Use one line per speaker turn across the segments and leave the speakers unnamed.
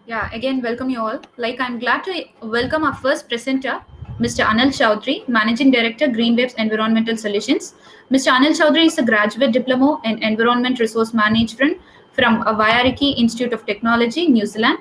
Yeah, again, welcome you all. I'm glad to welcome our first presenter, Mr. Anil Chaudhary, Managing Director, Greenwaves Environmental Solutions. Mr. Anil Chaudhary is a graduate diploma in Environment Resource Management from Waiariki Institute of Technology, New Zealand.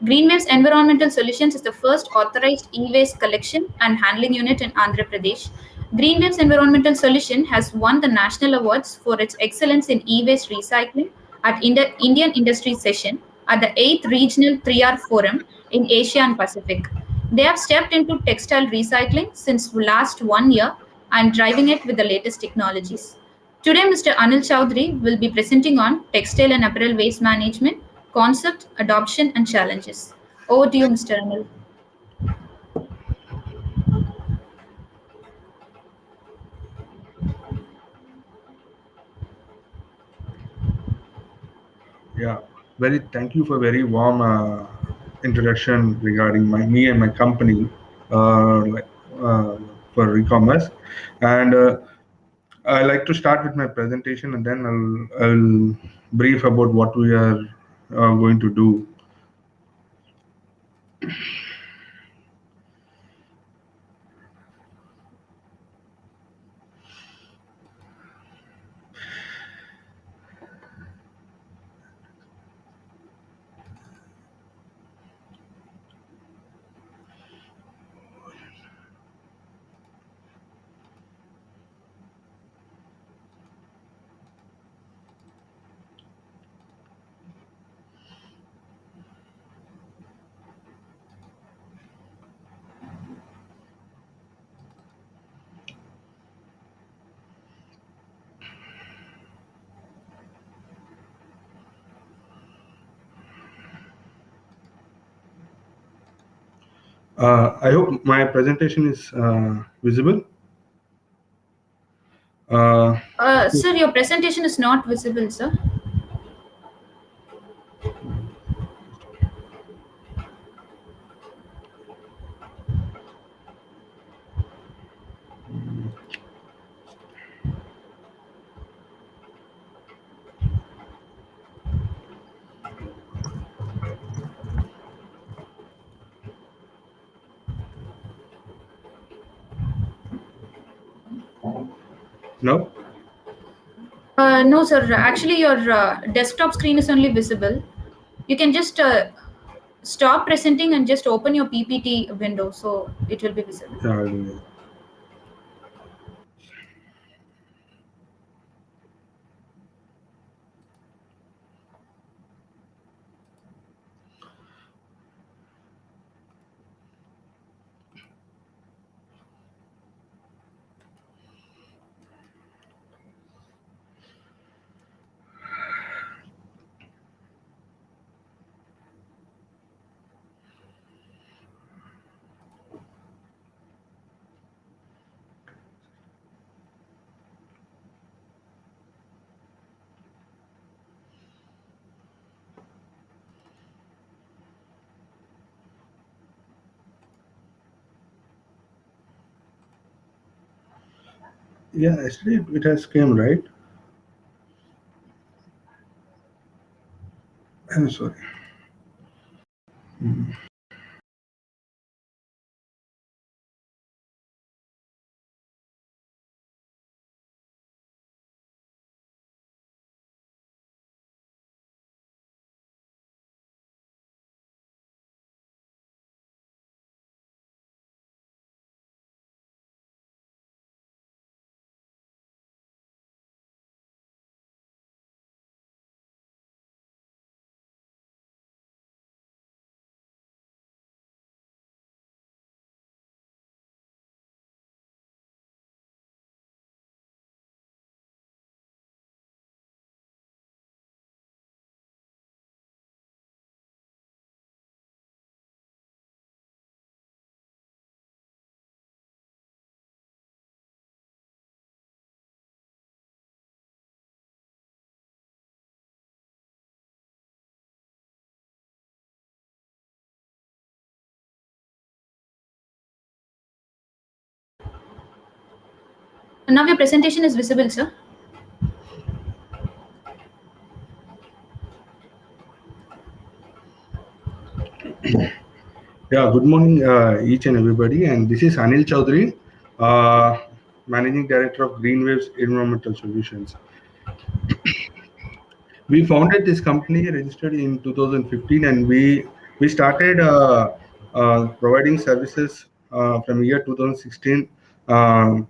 Greenwaves Environmental Solutions is the first authorized e-waste collection and handling unit in Andhra Pradesh. Greenwaves Environmental Solution has won the national awards for its excellence in e-waste recycling at Indian Industry Session at the 8th Regional 3R Forum in Asia and Pacific. They have stepped into textile recycling since last 1 year and driving it with the latest technologies. Today, Mr. Anil Chaudhary will be presenting on textile and apparel waste management, concept, adoption, and challenges. Over to you, Mr. Anil.
Yeah, very. Thank you for very warm introduction regarding me and my company, like uh, for e-commerce, and I like to start with my presentation, and then I'll brief about what we are going to do. I hope my presentation is visible. Uh,
Sir, your presentation is not visible, sir.
no.
No, sir. Actually, your desktop screen is only visible. You can just stop presenting and just open your PPT window so it will be visible.
Yeah, yeah. Actually, it has came right. I'm sorry.
Now your presentation is visible, sir.
Yeah, good morning, each and everybody. And this is Anil Chaudhary, uh, Managing Director of Green Waves Environmental Solutions. We founded this company, registered in 2015, and we started providing services from year 2016 um,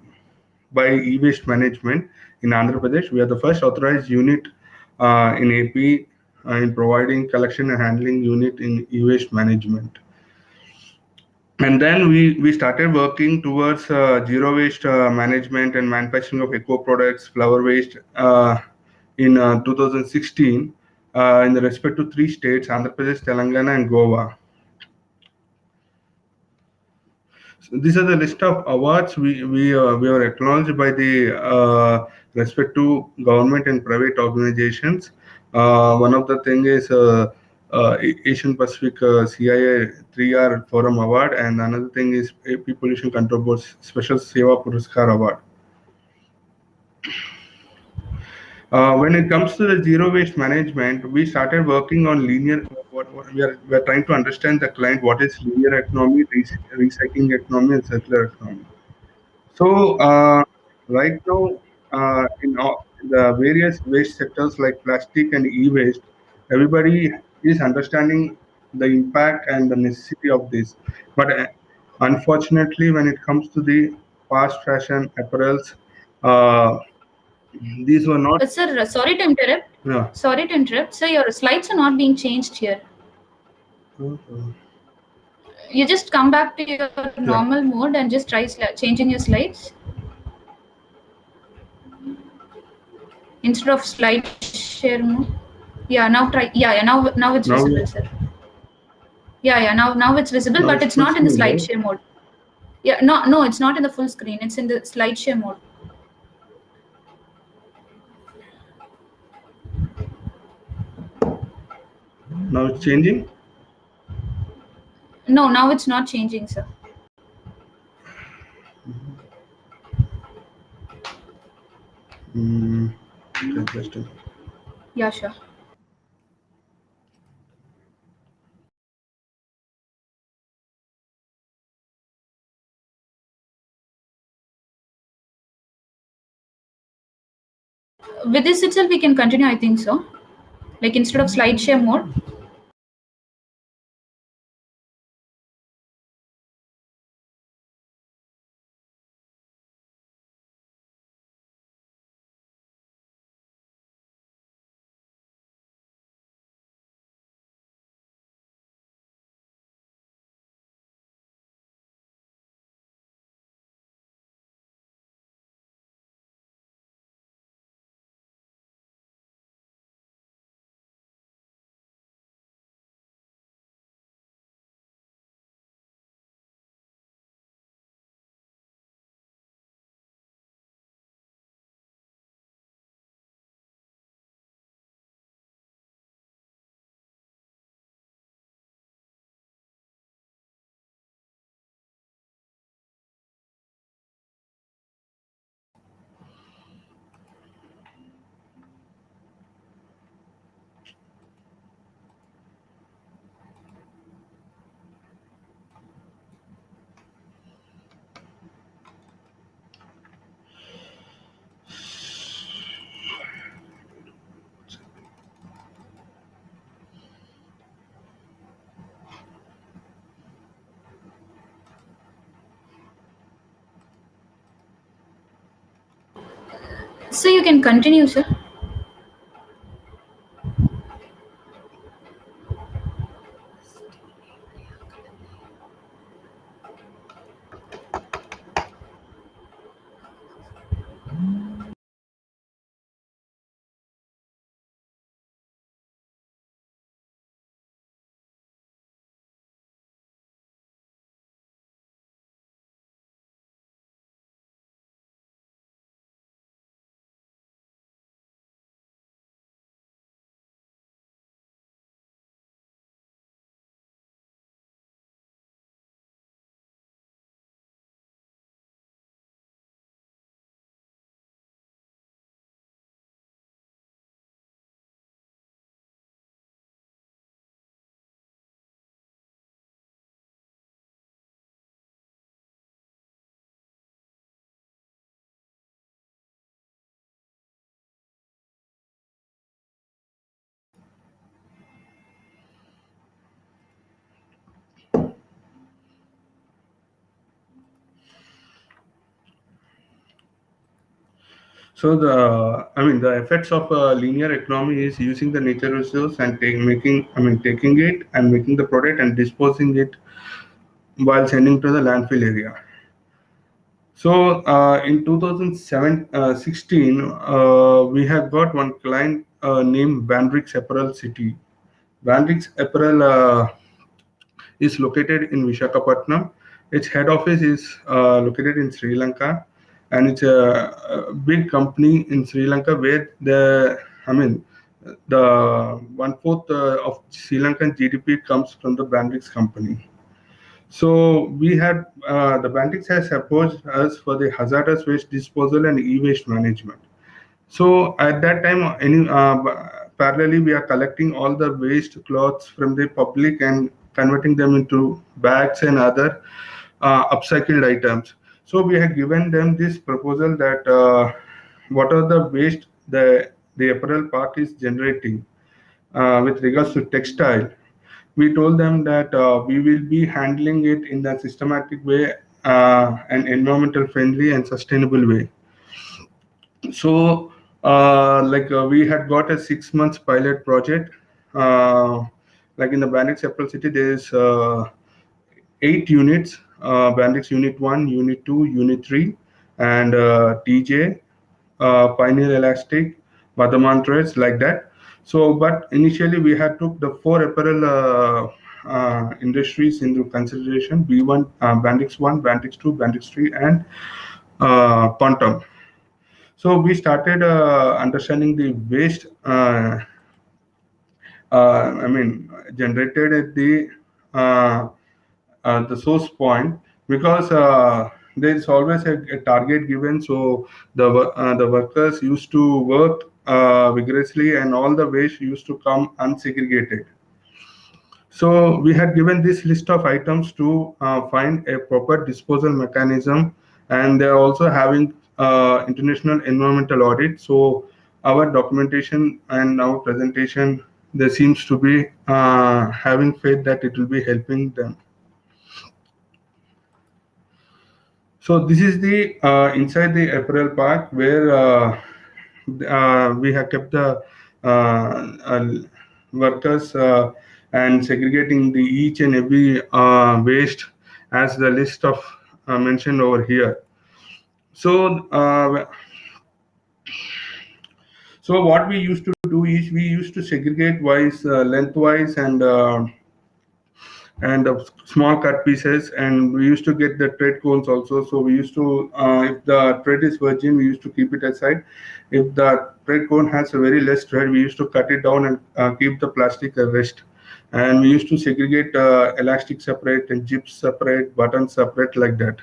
by e-waste management in Andhra Pradesh. We are the first authorized unit in AP in providing collection and handling unit in e-waste management. And then we started working towards zero waste management and manufacturing of eco products, flower waste in 2016 in the respect to three states, Andhra Pradesh, Telangana, and Goa. So these are the list of awards we are acknowledged by the respect to government and private organizations. One of the thing is Asian Pacific CIA 3R Forum Award, and another thing is AP Pollution Control Board's Special Seva Puraskar Award. When it comes to the zero waste management, we started working on linear. We are trying to understand the client what is linear economy, recycling economy, and circular economy. So right now, in all the various waste sectors like plastic and e-waste, everybody is understanding the impact and the necessity of this. But unfortunately, when it comes to the fast fashion apparels, uh, these were not.
Sir, sorry to interrupt.
Yeah.
Sorry to interrupt. Sir, your slides are not being changed here. You just come back to your
Yeah.
normal mode and just try changing your slides instead of slide share mode. Yeah, now try. Yeah, now it's
Now,
visible, sir. Now it's visible,
now
but
it's
it's
full
not in the
screen,
slide
right?
share mode. Yeah, no, it's not in the full screen. It's in the slide share mode.
Now it's changing.
No, now it's not changing, sir.
Mm, Interesting.
Yeah, sure. With this itself, we can continue. I think so. Like instead of slide share mode, so you can continue, sir.
So the effects of linear economy is using the nature resource and taking it and making the product and disposing it while sending to the landfill area. So in 2016, we have got one client named Bandrix Apparel City. Bandrix Apparel is located in Vishakhapatnam. Its head office is located in Sri Lanka, and it's a big company in Sri Lanka where I mean, the one fourth of Sri Lankan GDP comes from the Bandrix company. So we had the Bandrix has approached us for the hazardous waste disposal and e-waste management. So at that time, parallelly, we are collecting all the waste cloths from the public and converting them into bags and other upcycled items. So we had given them this proposal that what are the waste the apparel park is generating with regards to textile. We told them that we will be handling it in a systematic way, an environmental friendly and sustainable way. So, we had got a 6 months pilot project. Uh, like in the Bandix April City, there is 8 units: Bandix Unit 1, Unit 2, Unit 3, and TJ, Pioneer Elastic, Badaman Threads, like that. So, but initially we had took the four apparel industries into consideration: B1, Bandix 1, Bandix 2, Bandix 3, and Quantum. So we started understanding the waste, generated at uh, the source point, because there is always a target given. So the workers used to work vigorously, and all the waste used to come unsegregated. So we had given this list of items to find a proper disposal mechanism, and they're also having international environmental audit. So our documentation and our presentation, there seems to be having faith that it will be helping them. So this is the inside the apparel park where we have kept the workers and segregating the each and every waste as the list of mentioned over here. So so what we used to do is we used to segregate wise lengthwise and small cut pieces, and we used to get the thread cones also. So we used to if the thread is virgin, we used to keep it aside. If the thread cone has a very less thread, we used to cut it down and keep the plastic at rest. And we used to segregate elastic separate and zips separate, buttons separate, like that.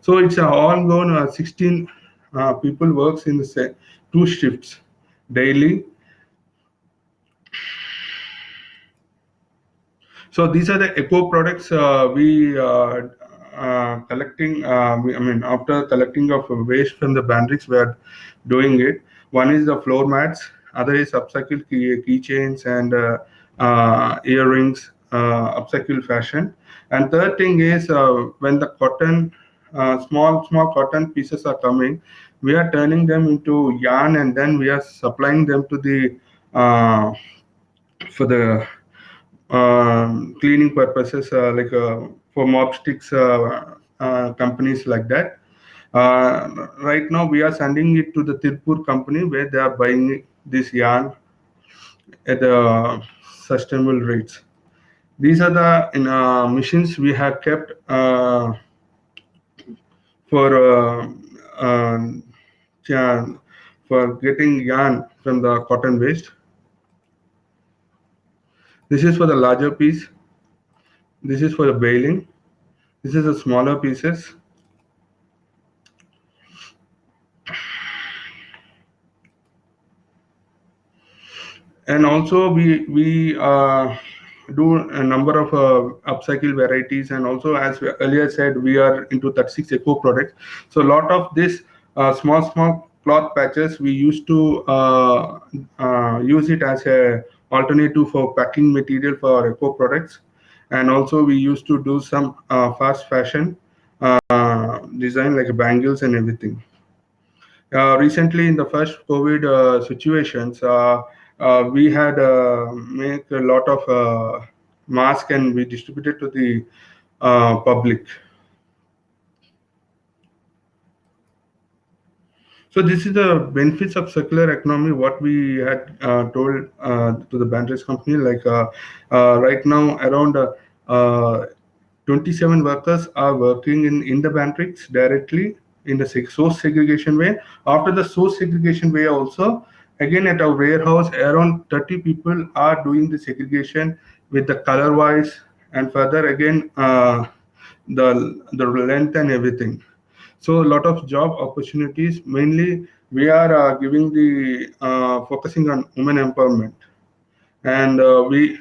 So it's a ongoing 16 people works in the two shifts daily. So these are the eco products we collecting. After collecting of waste from the Bandrix, we are doing it. One is the floor mats, other is upcycled keychains and earrings, upcycled fashion. And third thing is when the cotton, small cotton pieces are coming, we are turning them into yarn, and then we are supplying them to the for the cleaning purposes, for mop sticks, companies like that. Right now, we are sending it to the Tirupur company where they are buying this yarn at the sustainable rates. These are the machines we have kept for yeah, for getting yarn from the cotton waste. This is for the larger piece. This is for the baling. This is the smaller pieces. And also we do a number of upcycle varieties, and also as we earlier said, we are into 36 eco products. So a lot of this small cloth patches, we used to use it as a alternative for packing material for eco products. And also we used to do some fast fashion design like bangles and everything. Recently, in the first COVID situations, we had make a lot of masks and we distributed to the public. So this is the benefits of circular economy. What we had told to the Bandrix company, like right now around 27 workers are working in the Bandrix directly in the source segregation way. After the source segregation way also, again at our warehouse, around 30 people are doing the segregation with the color wise and further again the length and everything. So a lot of job opportunities. Mainly, we are giving the focusing on women empowerment. And we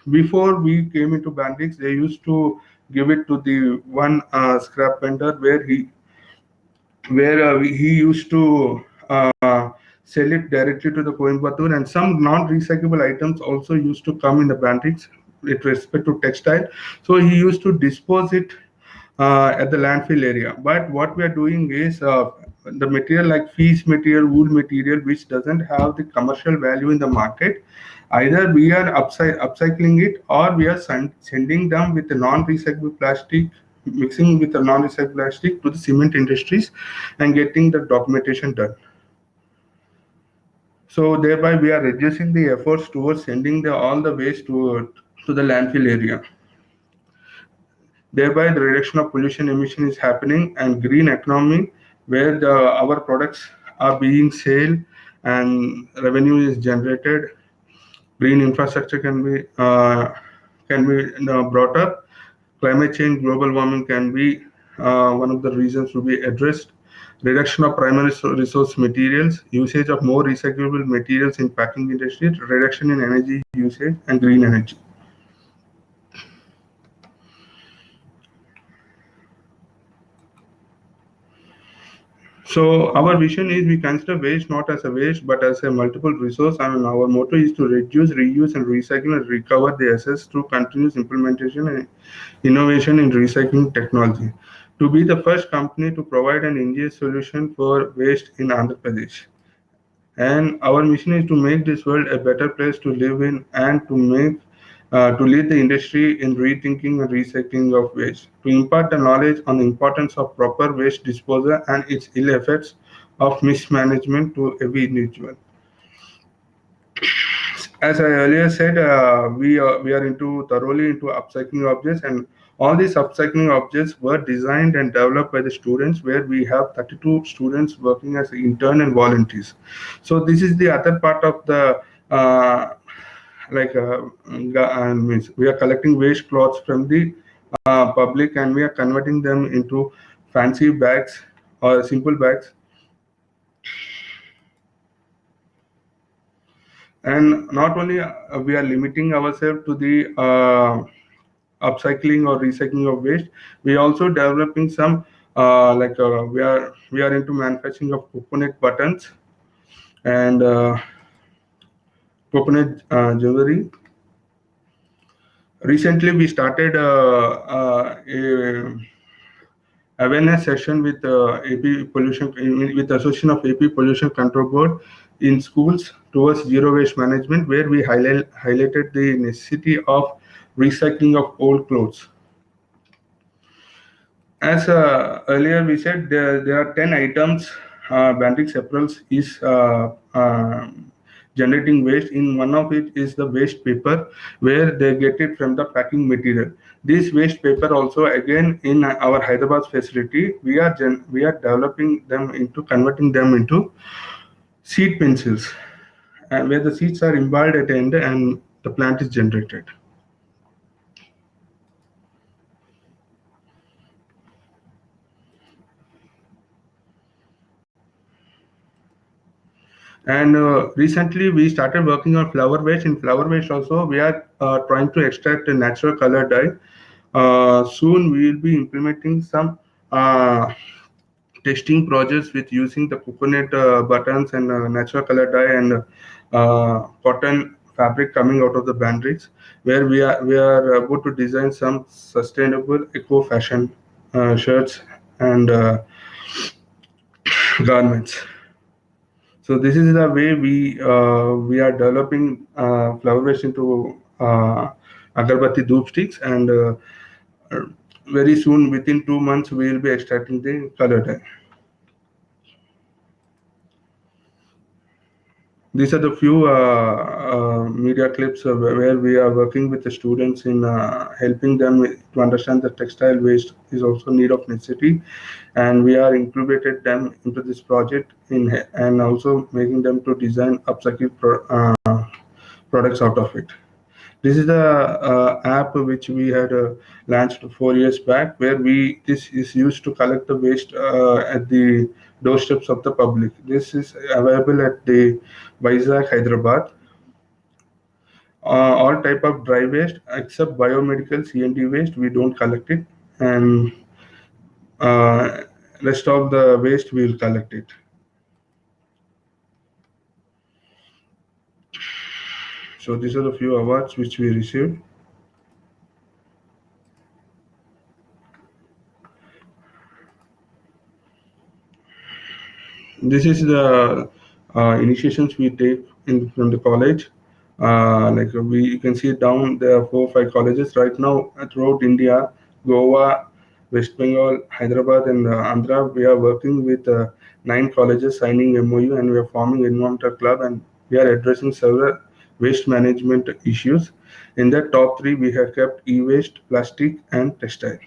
before we came into Bandix, they used to give it to the one scrap vendor where he used to sell it directly to the Coimbatore, and some non-recyclable items also used to come in the Bandix with respect to textile. So he used to dispose it at the landfill area. But what we are doing is the material like fleece material, wool material, which doesn't have the commercial value in the market. Either we are upcycling it or we are sending them with the non-recyclable plastic, mixing with the non-recyclable plastic to the cement industries and getting the documentation done. So thereby we are reducing the efforts towards sending all the waste to the landfill area. Thereby, the reduction of pollution emission is happening, and green economy, where our products are being sold and revenue is generated. Green infrastructure can be brought up. Climate change, global warming can be one of the reasons to be addressed. Reduction of primary resource materials, usage of more recyclable materials in packing industry, reduction in energy usage, and green energy. So our vision is we consider waste not as a waste but as a multiple resource, and our motto is to reduce, reuse, and recycle and recover the assets through continuous implementation and innovation in recycling technology. To be the first company to provide an Indian solution for waste in Andhra Pradesh. And our mission is to make this world a better place to live in and to lead the industry in rethinking and recycling of waste, to impart the knowledge on the importance of proper waste disposal and its ill effects of mismanagement to every individual. As I earlier said, we are into thoroughly into upcycling objects, and all these upcycling objects were designed and developed by the students, where we have 32 students working as intern and volunteers. So this is the other part of the like means we are collecting waste cloths from the public and we are converting them into fancy bags or simple bags. And not only we are limiting ourselves to the upcycling or recycling of waste, we also developing some we are into manufacturing of coconut buttons and coconut jewelry. Recently we started a awareness session with AP pollution with the Association of AP Pollution Control Board in schools towards zero waste management, where we highlighted the necessity of recycling of old clothes. As earlier we said, there are 10 items Bandrix Apparels is generating waste. In one of it is the waste paper, where they get it from the packing material. This waste paper also again in our Hyderabad facility, we are developing them into converting them into seed pencils, where the seeds are imbibed at the end and the plant is generated. And recently we started working on flower waste. In flower waste also, we are trying to extract a natural color dye. Soon we will be implementing some testing projects with using the coconut buttons and natural color dye and cotton fabric coming out of the Bandrix, where we are able to design some sustainable eco fashion shirts and garments. So this is the way we are developing flower waste into agarbatti dhoop sticks, and uh, very soon, within 2 months, we will be extracting the color dye. These are the few media clips where we are working with the students in helping them to understand that textile waste is also need of necessity, and we are incubated them into this project and also making them to design upcycle products out of it. This is the app which we had launched 4 years back, where we this is used to collect the waste at the doorsteps of the public. This is available at the Vizag, Hyderabad. All type of dry waste except biomedical CND waste, we don't collect it, and uh, rest of the waste we will collect it. So these are the few awards which we received. This is the initiations we take from the college. Like you can see down there are 4 or 5 colleges right now throughout India, Goa, West Bengal, Hyderabad, and Andhra. We are working with 9 colleges signing MOU, and we are forming environmental club, and we are addressing several waste management issues. In the top three, we have kept e-waste, plastic, and textile.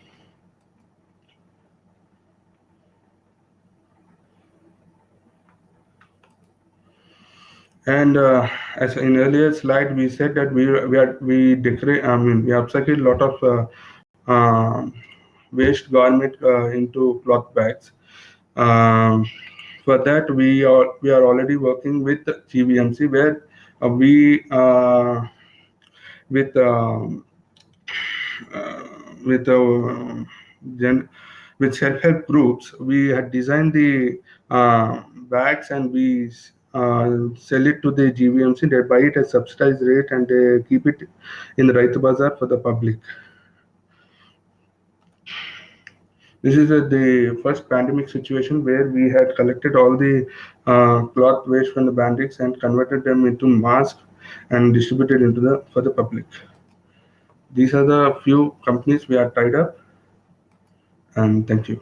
And as in earlier slide, we said that we upcycle a lot of waste garment into cloth bags. Um, for that, we are already working with GVMC, where we with uh, with gen- with self-help groups, we had designed the bags, and we sell it to the GVMC. They buy it at subsidized rate, and they keep it in the Raitu Bazaar for the public. This is the first pandemic situation where we had collected all the cloth waste from the bandits and converted them into masks and distributed into the for the public. These are the few companies we are tied up, and thank you.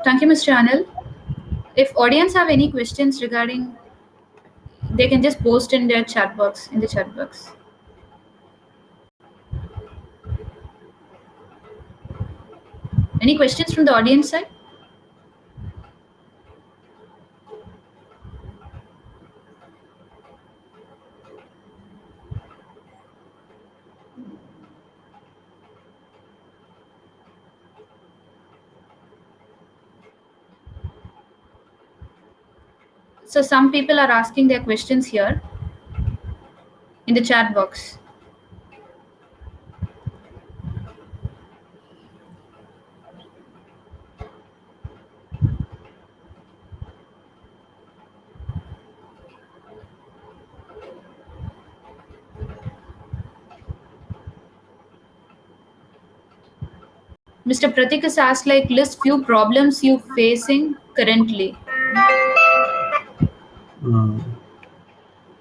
Thank you, Mr. Anil. If audience have any questions regarding, they can just post in their chat box, in the chat box. Any questions from the audience side? So some people are asking their questions here in the chat box. Mr. Pratik has asked, like, list few problems you facing currently.
Uh,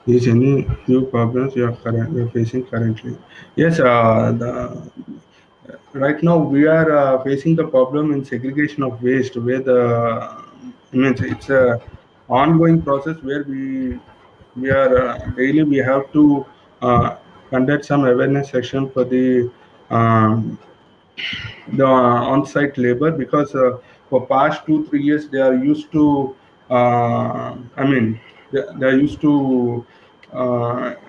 is any few problems you are facing currently? Yes, right now we are facing the problem in segregation of waste, where means it's a ongoing process where we are daily we have to conduct some awareness session for the on-site labor, because for past 2 3 years they are used to they are used to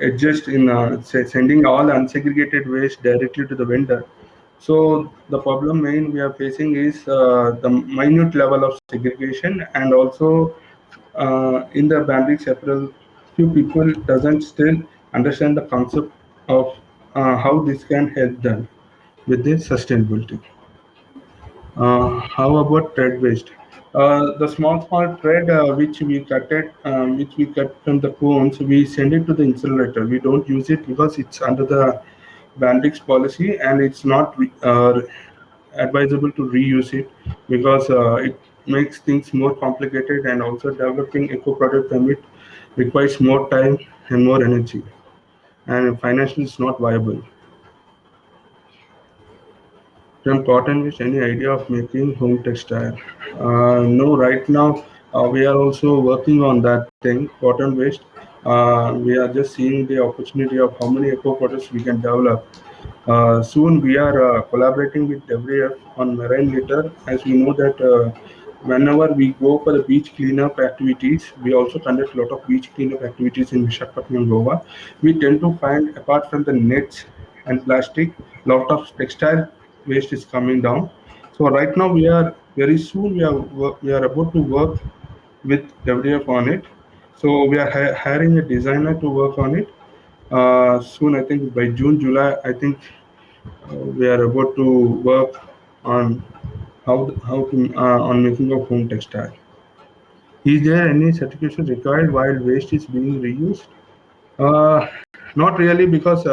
adjust in sending all unsegregated waste directly to the vendor. So the problem main we are facing is the minute level of segregation, and also in the bandit several few people doesn't still understand the concept of how this can help them with the sustainability. How about thread waste? The small thread which we cut from the cones, we send it to the incinerator. We don't use it because it's under the Bandrix policy, and it's not advisable to reuse it because it makes things more complicated, and also developing eco product permit requires more time and more energy, and financially it's not viable. From cotton waste, any idea of making home textile? No, right now we are also working on that thing, cotton waste. We are just seeing the opportunity of how many eco products we can develop. Soon we are collaborating with WWF on marine litter, as we know that whenever we go for the beach cleanup activities, we also conduct a lot of beach cleanup activities in Visakhapatnam, Goa. We tend to find, apart from the nets and plastic, lot of textile waste is coming down. So right now we are very soon we are about to work with WWF on it. So we are hiring a designer to work on it. Soon, I think by June, July, I think we are about to work on how to on making of home textile. Is there any certification required while waste is being reused? Uh, Not really, because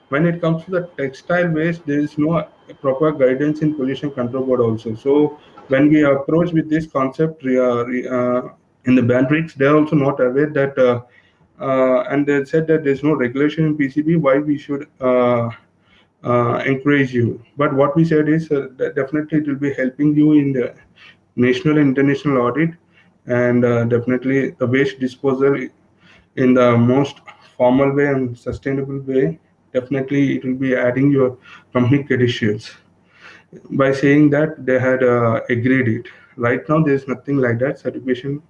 when it comes to the textile waste, there is no proper guidance in pollution control board also. So when we approach with this concept in the bandrix, they are also not aware that, and they said that there is no regulation in PCB. Why we should encourage you? But what we said is that definitely it will be helping you in the national and international audit, and definitely the waste disposal in the most formal way and sustainable way. Definitely, it will be adding your company credentials. By saying that, they had agreed it. Right now, there is nothing like that certification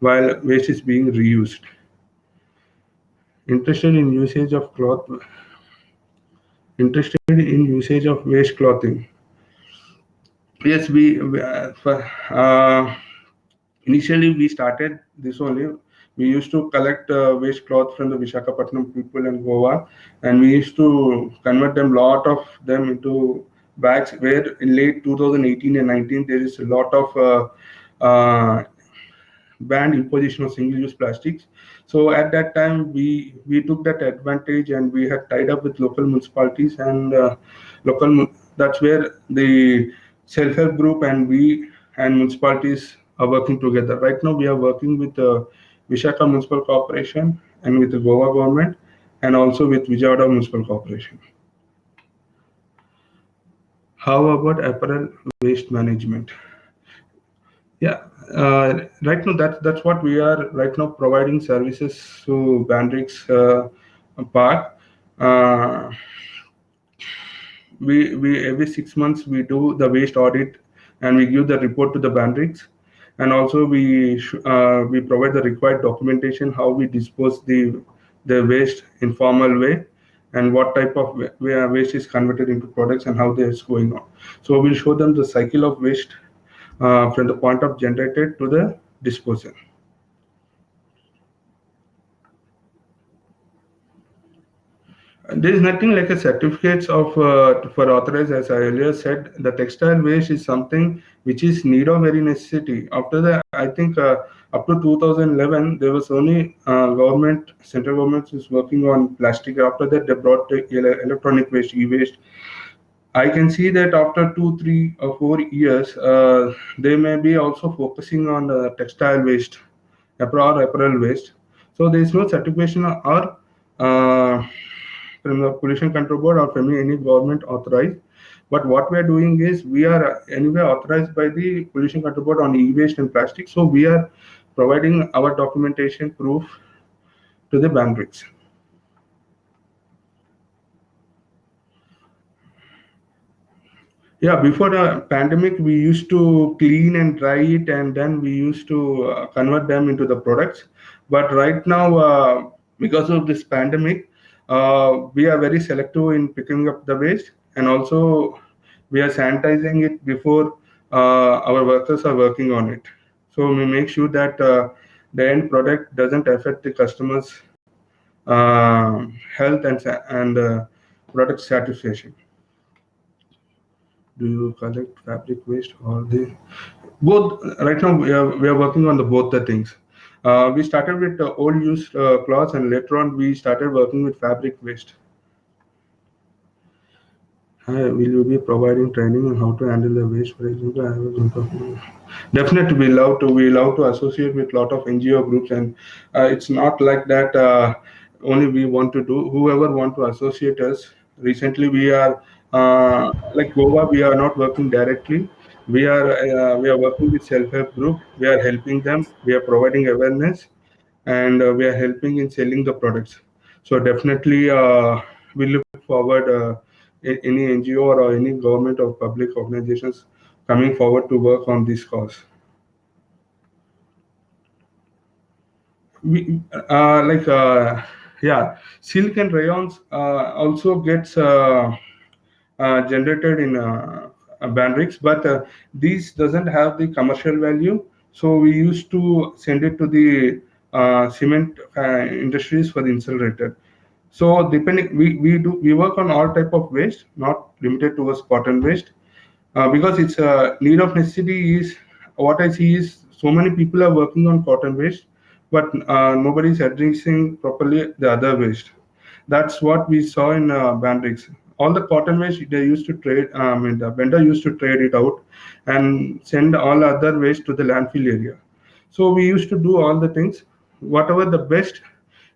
while waste is being reused. Interested in usage of cloth. Interested in usage of waste clothing. Yes, initially we started this only. We used to collect waste cloth from the Visakhapatnam people in Goa, and we used to convert them, lot of them, into bags. Where in late 2018 and 19 there is a lot of banned imposition of single-use plastics. So at that time, we took that advantage, and we had tied up with local municipalities, and that's where the self-help group and we and municipalities are working together. Right now, we are working with Vishaka Municipal Corporation and with the Goa government, and also with Vijayawada Municipal Corporation. How about apparel waste management? Yeah, right now that's what we are right now providing services to Bandrix Park. Uh, we every 6 months we do the waste audit, and we give the report to the Bandrix, and also we provide the required documentation how we dispose the waste in formal way, and what type of waste is converted into products and how it's going on. So we'll show them the cycle of waste from the point of generated to the disposal. There is nothing like a certificates of for authorized, as I earlier said. The textile waste is something which is need of very necessity. After that, I think up to 2011, there was only central government is working on plastic. After that, they brought the electronic waste, e-waste. I can see that after 2, 3, or 4 years, they may be also focusing on textile waste, apparel waste. So there is no certification or from the pollution control board or from any government authorized. But what we are doing is we are anyway authorized by the pollution control board on e-waste and plastic. So we are providing our documentation proof to the Bandrix. Yeah, before the pandemic, we used to clean and dry it, and then we used to convert them into the products. But right now, because of this pandemic, we are very selective in picking up the waste, and also we are sanitizing it before our workers are working on it. So we make sure that the end product doesn't affect the customers' health and product satisfaction. Do you collect fabric waste or the both? Right now we are working on the both the things. We started with old used cloths, and later on we started working with fabric waste. Will you be providing training on how to handle the waste, for example? I was talking. Definitely, we love to associate with lot of NGO groups, and it's not like that. Only we want to do. Whoever want to associate us. Recently, we are like Goa. We are not working directly. We are working with self help group. We are helping them. We are providing awareness, and we are helping in selling the products. So definitely, we look forward any NGO or any government or public organizations coming forward to work on this cause. We like yeah, silk and rayons also gets generated in Bandrix, but these doesn't have the commercial value. So we used to send it to the cement industries for the insulated. So depending, we work on all type of waste, not limited towards cotton waste, because it's a need of necessity. Is what I see is so many people are working on cotton waste, but nobody is addressing properly the other waste. That's what we saw in Bandrix. All the cotton waste they used to trade. I mean, the vendor used to trade it out and send all other waste to the landfill area. So we used to do all the things. Whatever the best,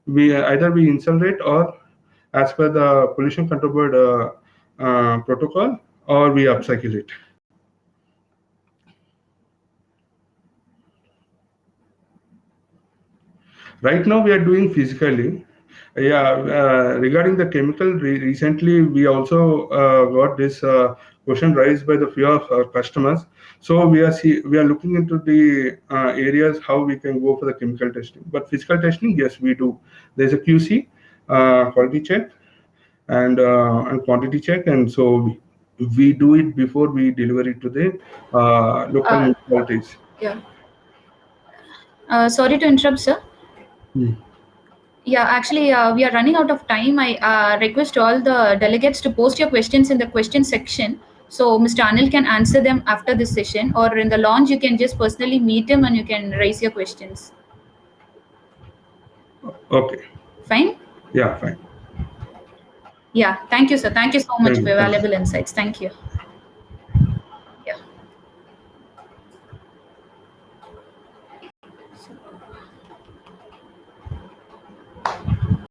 we either we incinerate or as per the pollution control board protocol, or we upcycle it. Right now, we are doing physically. Yeah, regarding the chemical, recently we also got this question raised by the few of our customers. So we are looking into the areas how we can go for the chemical testing. But physical testing, yes, we do. There's a QC, quality check, and quantity check, and so we do it before we deliver it to the local
Uh,
municipalities.
yeah. Sorry to interrupt, sir.
Hmm.
Yeah, actually, we are running out of time. I request all the delegates to post your questions in the question section, so Mr. Anil can answer them after this session, or in the launch, you can just personally meet him and you can raise your questions.
Okay.
Fine?
Yeah, fine.
Yeah, thank you, sir. Thank you so much
Thank
for
you.
your
Thank you.
valuable insights. Thank you. Yeah.